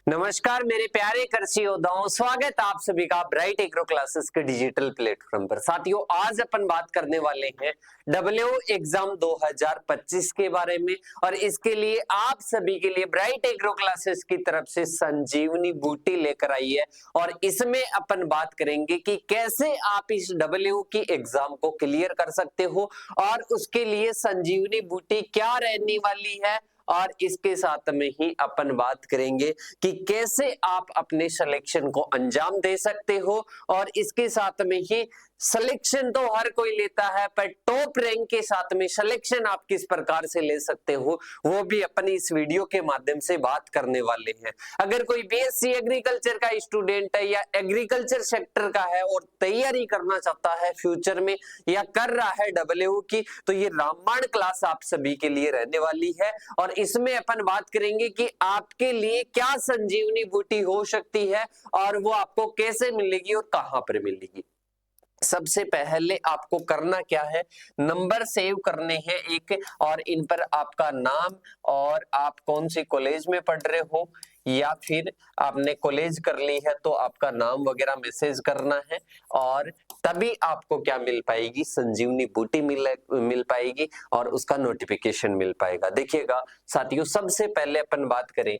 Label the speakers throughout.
Speaker 1: नमस्कार मेरे प्यारे कृषि योद्धाओं, स्वागत आप सभी का ब्राइट एग्रो क्लासेस के डिजिटल प्लेटफॉर्म पर। साथियों, आज अपन बात करने वाले हैं डब्ल्यू एग्जाम 2025 के बारे में और इसके लिए आप सभी के लिए ब्राइट एग्रो क्लासेस की तरफ से संजीवनी बूटी लेकर आई है और इसमें अपन बात करेंगे कि कैसे आप इस डब्ल्यू की एग्जाम को क्लियर कर सकते हो और उसके लिए संजीवनी बूटी क्या रहने वाली है। और इसके साथ में ही अपन बात करेंगे कि कैसे आप अपने सिलेक्शन को अंजाम दे सकते हो और इसके साथ में ही सिलेक्शन तो हर कोई लेता है, पर टॉप रैंक के साथ में सिलेक्शन आप किस प्रकार से ले सकते हो वो भी अपन इस वीडियो के माध्यम से बात करने वाले हैं। अगर कोई बीएससी एग्रीकल्चर का स्टूडेंट है या एग्रीकल्चर सेक्टर का है और तैयारी करना चाहता है फ्यूचर में या कर रहा है डब्ल्यू की, तो ये रामायण क्लास आप सभी के लिए रहने वाली है और इसमें अपन बात करेंगे कि आपके लिए क्या संजीवनी बूटी हो सकती है और वो आपको कैसे मिलेगी और कहां पर मिलेगी। सबसे पहले आपको करना क्या है, नंबर सेव करने हैं एक और इन पर आपका नाम और आप कौन सी कॉलेज में पढ़ रहे हो या फिर आपने कॉलेज कर ली है तो आपका नाम वगैरह मैसेज करना है और तभी आपको क्या मिल पाएगी, संजीवनी बूटी मिल पाएगी और उसका नोटिफिकेशन मिल पाएगा। देखिएगा साथियों, सबसे पहले अपन बात करें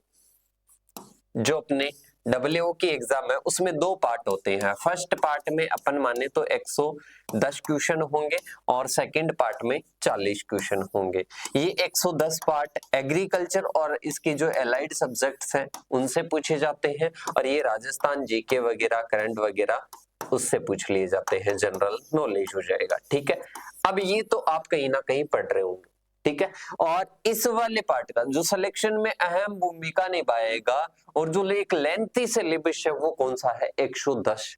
Speaker 1: जो अपने डब्ल्यू की एग्जाम है उसमें दो पार्ट होते हैं। फर्स्ट पार्ट में अपन माने तो 110 क्वेश्चन होंगे और सेकंड पार्ट में 40 क्वेश्चन होंगे। ये 110 पार्ट एग्रीकल्चर और इसके जो एलाइड सब्जेक्ट्स हैं उनसे पूछे जाते हैं और ये राजस्थान जीके वगैरह करंट वगैरह उससे पूछ लिए जाते हैं, जनरल नॉलेज हो जाएगा। ठीक है, अब ये तो आप कहीं ना कहीं पढ़ रहे होंगे। ठीक है, और इस वाले पार्ट का जो सिलेक्शन में अहम भूमिका निभाएगा और जो एक लेंथी सिलेबस है वो कौन सा है, 110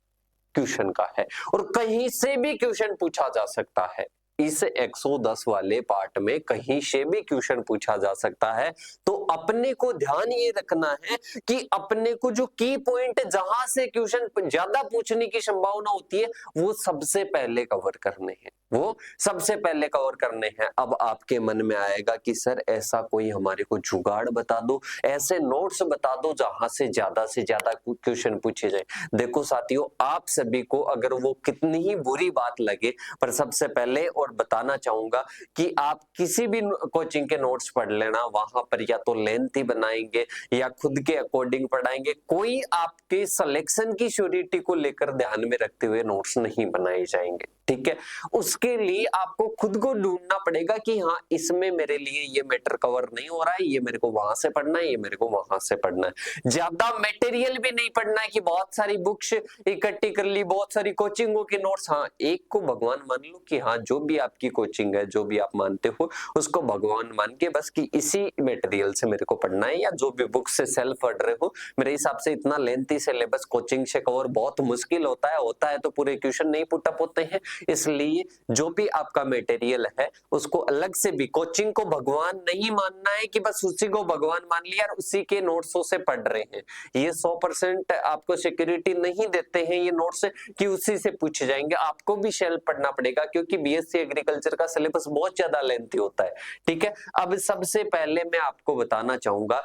Speaker 1: क्वेश्चन का है और कहीं से भी क्वेश्चन पूछा जा सकता है। इस 110 वाले पार्ट में कहीं से भी क्वेश्चन पूछा जा सकता है, तो अपने को ध्यान ये रखना है कि अपने को जो की पॉइंट जहां से क्वेश्चन ज्यादा पूछने की संभावना होती है वो सबसे पहले कवर करने हैं, वो सबसे पहले कवर करने हैं। अब आपके मन में आएगा कि सर ऐसा कोई हमारे को जुगाड़ बता दो, ऐसे नोट्स बता दो जहां से ज्यादा क्वेश्चन पूछे जाए। देखो साथियों, आप सभी को अगर वो कितनी ही बुरी बात लगे, पर सबसे पहले और बताना चाहूंगा कि आप किसी भी कोचिंग के नोट्स पढ़ लेना, वहां पर या तो लेंथी बनाएंगे या खुद के अकॉर्डिंग पढ़ाएंगे, कोई आपके सिलेक्शन की श्योरिटी को लेकर ध्यान में रखते हुए नोट्स नहीं बनाए जाएंगे। ठीक है, उसके लिए आपको खुद को ढूंढना पड़ेगा कि हाँ इसमें मेरे लिए ये मैटर कवर नहीं हो रहा है, ये मेरे को वहां से पढ़ना है, ये मेरे को वहां से पढ़ना है। ज्यादा मटेरियल भी नहीं पढ़ना है कि बहुत सारी बुक्स इकट्ठी कर ली, बहुत सारी कोचिंगों के नोट्स। हाँ, एक को भगवान मान लो कि हाँ जो भी आपकी कोचिंग है, जो भी आप मानते हो उसको भगवान मान के बस कि इसी मटेरियल से मेरे को पढ़ना है या जो भी बुक से सेल्फ पढ़ रहे हो। मेरे हिसाब से इतना लेंथी सिलेबस कोचिंग से कवर बहुत मुश्किल होता है तो पूरे क्वेश्चन नहीं पुटअप होते हैं। इसलिए जो भी आपका मटेरियल है उसको अलग से भी, कोचिंग को भगवान नहीं मानना है कि बस उसी को भगवान मान लिया और उसी के नोट्सों से पढ़ रहे हैं। ये 100% आपको सिक्योरिटी नहीं देते हैं ये नोट्स कि उसी से पूछे जाएंगे। आपको भी सेल्फ पढ़ना पड़ेगा क्योंकि बीएससी एग्रीकल्चर का सिलेबस बहुत ज्यादा लेंथी होता है। ठीक है, अब सबसे पहले मैं आपको बताना चाहूंगा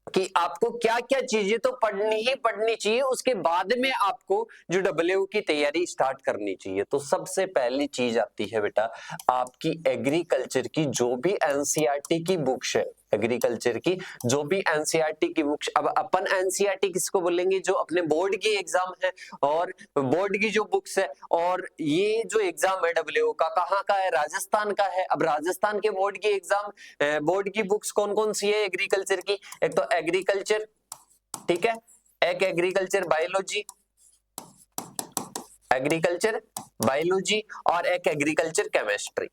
Speaker 1: कि आपको क्या क्या चीजें तो पढ़नी ही पढ़नी चाहिए, उसके बाद में आपको जो डब्ल्यू की तैयारी स्टार्ट करनी चाहिए। तो सबसे पहली चीज आती है बेटा आपकी एग्रीकल्चर की जो भी एनसीईआरटी की बुक्स है, एग्रीकल्चर की जो भी एनसीईआरटी की बुक्स। अब अपन एनसीईआरटी किसको बोलेंगे, जो अपने बोर्ड की एग्जाम है और बोर्ड की जो बुक्स है। और ये जो एग्जाम है डब्ल्यू का कहाँ का है, राजस्थान का है। अब राजस्थान के बोर्ड की एग्जाम, बोर्ड की बुक्स कौन कौन सी है एग्रीकल्चर की, एक तो एग्रीकल्चर, ठीक है, एक एग्रीकल्चर बायोलॉजी, एग्रीकल्चर बायोलॉजी और एक एग्रीकल्चर केमिस्ट्री,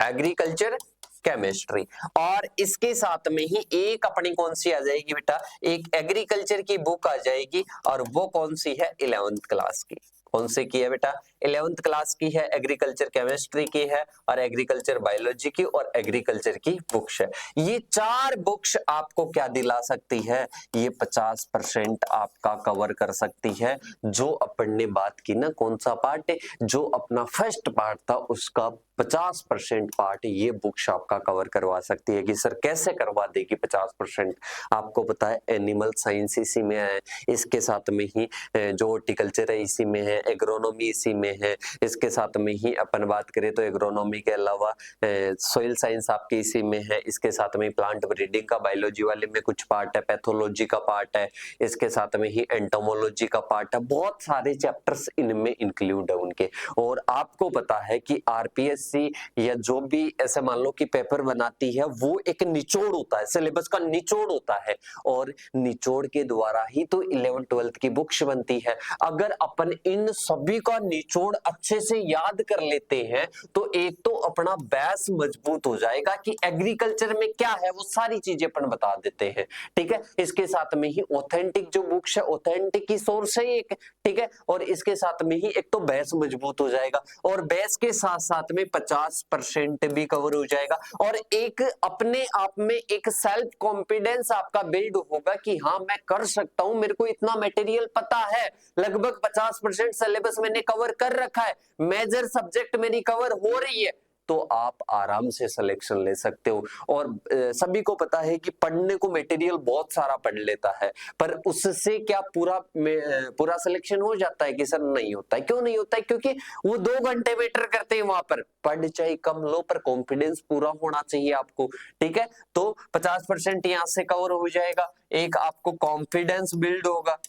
Speaker 1: एग्रीकल्चर केमिस्ट्री। और इसके साथ में ही एक अपनी कौन सी आ जाएगी बेटा, एक एग्रीकल्चर की बुक आ जाएगी और वो कौन सी है, 11th क्लास की। कौन से की है बेटा? 11th क्लास की है, एग्रीकल्चर केमिस्ट्री की है और एग्रीकल्चर बायोलॉजी की और एग्रीकल्चर की बुक्स है। ये 4 बुक्स आपको क्या दिला सकती है? ये 50% आपका कवर कर सकती है। जो अपन ने बात की ना, कौन सा पार्ट है, जो अपना फर्स्ट पार्ट था उसका 50% पार्ट ये बुक्स आपका कवर करवा सकती है। कि सर कैसे करवा देगी 50%? आपको पता है एनिमल साइंस इसी में है, इसके साथ में ही जो हॉर्टिकल्चर है इसी में है, एग्रोनॉमी इसी में है, इसके साथ में ही अपन बात करें तो एग्रोनॉमी के अलावा सॉइल साइंस आपके इसी में है, इसके साथ में प्लांट ब्रीडिंग का बायोलॉजी वाले में कुछ पार्ट है, पैथोलॉजी का पार्ट है, इसके साथ में ही एंटोमोलॉजी का पार्ट है। बहुत सारे चैप्टर्स इनमें इंक्लूड है उनके। और आपको पता है कि आरपीएससी या जो भी ऐसे मान लो कि पेपर बनाती है वो एक निचोड़ होता है, सिलेबस का निचोड़ होता है, और निचोड़ के द्वारा ही तो 11th 12th की बुक्स बनती है। अगर अपन इन सभी का निचोड़ अच्छे से याद कर लेते हैं तो एक तो अपना बेस मजबूत हो जाएगा कि एग्रीकल्चर में क्या है वो सारी चीजें अपन बता देते हैं। ठीक है, इसके साथ में ही ऑथेंटिक जो बुक्स है, ऑथेंटिक की सोर्स है एक, ठीक है, और इसके साथ में ही एक तो बेस मजबूत हो जाएगा और बेस के साथ साथ में 50% भी कवर हो जाएगा और एक अपने आप में एक सेल्फ कॉन्फिडेंस आपका बिल्ड होगा कि हाँ मैं कर सकता हूं, मेरे को इतना मटेरियल पता है, लगभग 50% सिलेबस मैंने कवर कर रखा है, मेजर सब्जेक्ट मेरी कवर हो रही है, तो आप आराम से सिलेक्शन ले सकते हो। और सभी को पता है कि पढ़ने को मटेरियल बहुत सारा पढ़ लेता है, पर उससे क्या पूरा सिलेक्शन हो जाता है? कि सर नहीं होता है। क्यों नहीं होता है? क्योंकि वो 2 घंटे मैटर करते हैं वहां पर। पढ़ चाहे कम लो पर कॉन्फिडेंस पूरा होना चाहिए आपको। ठीक है, तो 50% यहाँ से कवर हो जाएगा, एक आपको कॉन्फिडेंस बिल्ड होगा।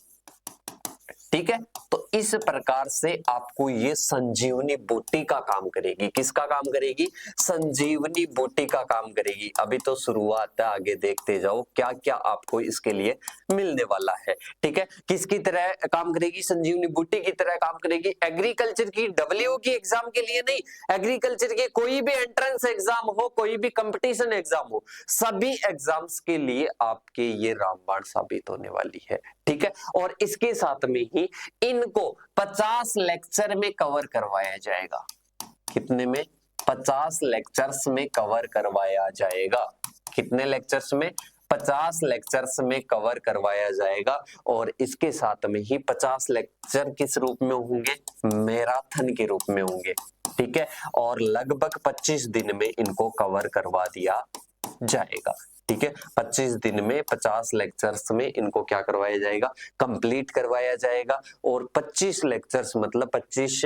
Speaker 1: ठीक है, तो इस प्रकार से आपको ये संजीवनी बूटी का काम करेगी। किसका काम करेगी? संजीवनी बूटी का काम करेगी। अभी तो शुरुआत है, आगे देखते जाओ क्या क्या आपको इसके लिए मिलने वाला है। ठीक है, किसकी तरह काम करेगी? संजीवनी बूटी की तरह काम करेगी। एग्रीकल्चर की डब्ल्यू की एग्जाम के लिए नहीं, एग्रीकल्चर के कोई भी एंट्रेंस एग्जाम हो, कोई भी कंपटीशन एग्जाम हो, सभी एग्जाम्स के लिए आपके ये रामबाण साबित होने वाली है। ठीक है, और इसके साथ में ही इनको 50 लेक्चर में कवर करवाया जाएगा। कितने में? 50 लेक्चर्स में कवर करवाया जाएगा। कितने लेक्चर्स में? 50 लेक्चर्स में कवर करवाया जाएगा। और इसके साथ में ही 50 लेक्चर किस रूप में होंगे? मैराथन के रूप में होंगे। ठीक है, और लगभग 25 दिन में इनको कवर करवा दिया जाएगा। ठीक है, 25 दिन में 50 लेक्चर्स में इनको क्या करवाया जाएगा? कंप्लीट करवाया जाएगा। और 25 लेक्चर्स मतलब 25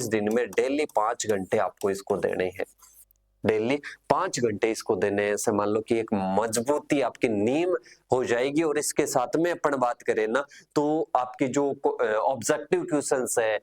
Speaker 1: दिन में डेली 5 घंटे आपको इसको देने हैं। डेली 5 घंटे इसको देने हैं। ऐसे मान लो कि एक मजबूती आपकी नींव हो जाएगी। और इसके साथ में अपन बात करें ना, तो आपके जो ऑब्जेक्टिव क्वेश्चंस है,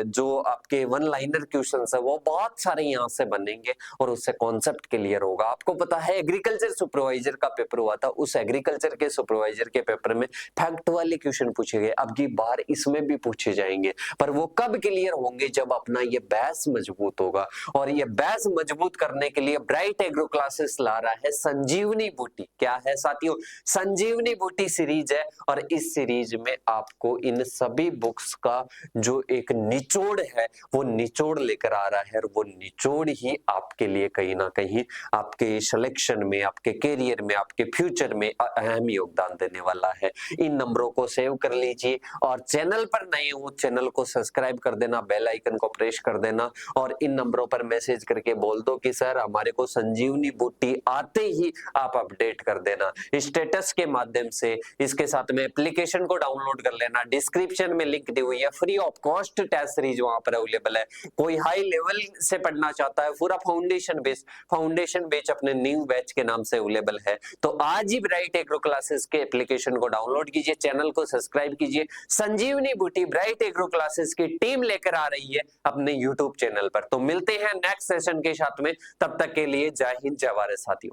Speaker 1: जो आपके वन लाइनर क्वेश्चंस है, वो बहुत सारे यहाँ से बनेंगे और उससे कॉन्सेप्ट क्लियर होगा। आपको पता है एग्रीकल्चर सुपरवाइजर का पेपर हुआ था, उस एग्रीकल्चर के सुपरवाइजर के पेपर में फैक्ट वाले क्वेश्चन पूछे गए। अब की बार इसमें भी पूछे जाएंगे, पर वो कब क्लियर होंगे? जब अपना ये बेस मजबूत होगा। और ये बेस मजबूत करने के लिए ब्राइट एग्रो क्लासेस ला रहा है संजीवनी बूटी। क्या है साथियों? संजीवनी बूटी सीरीज है। और इस सीरीज में आपको इन सभी बुक्स का जो एक निचोड़ है वो निचोड़ लेकर आ रहा है, और वो निचोड़ ही आपके लिए कहीं ना कहीं आपके सिलेक्शन में, आपके करियर में, आपके फ्यूचर में अहम योगदान देने वाला है। इन नंबरों को सेव कर लीजिए और चैनल पर नए हो चैनल को सब्सक्राइब कर देना, बेल आइकन को प्रेस कर देना और इन नंबरों पर मैसेज करके बोल दो कि सर हमारे को संजीवनी बूटी आते ही आप अपडेट कर देना स्टेटस के माध्यम से। इसके साथ में एप्लीकेशन को डाउनलोड कर लेना, डिस्क्रिप्शन में लिंक दी हुई है, free of cost test series वहां पर अवेलेबल है। कोई हाई लेवल से पढ़ना चाहता है, पूरा फाउंडेशन बैच अपने न्यू बैच के नाम से अवेलेबल है, तो आज ही ब्राइट एग्रो क्लासेस के एप्लीकेशन को डाउनलोड कीजिए, चैनल को सब्सक्राइब कीजिए। संजीवनी बूटी ब्राइट एग्रो क्लासेस की टीम लेकर आ रही है अपने यूट्यूब चैनल पर। तो मिलते हैं नेक्स्ट सेशन के साथ में, तब तक के लिए जय हिंद जय भारत साथियों।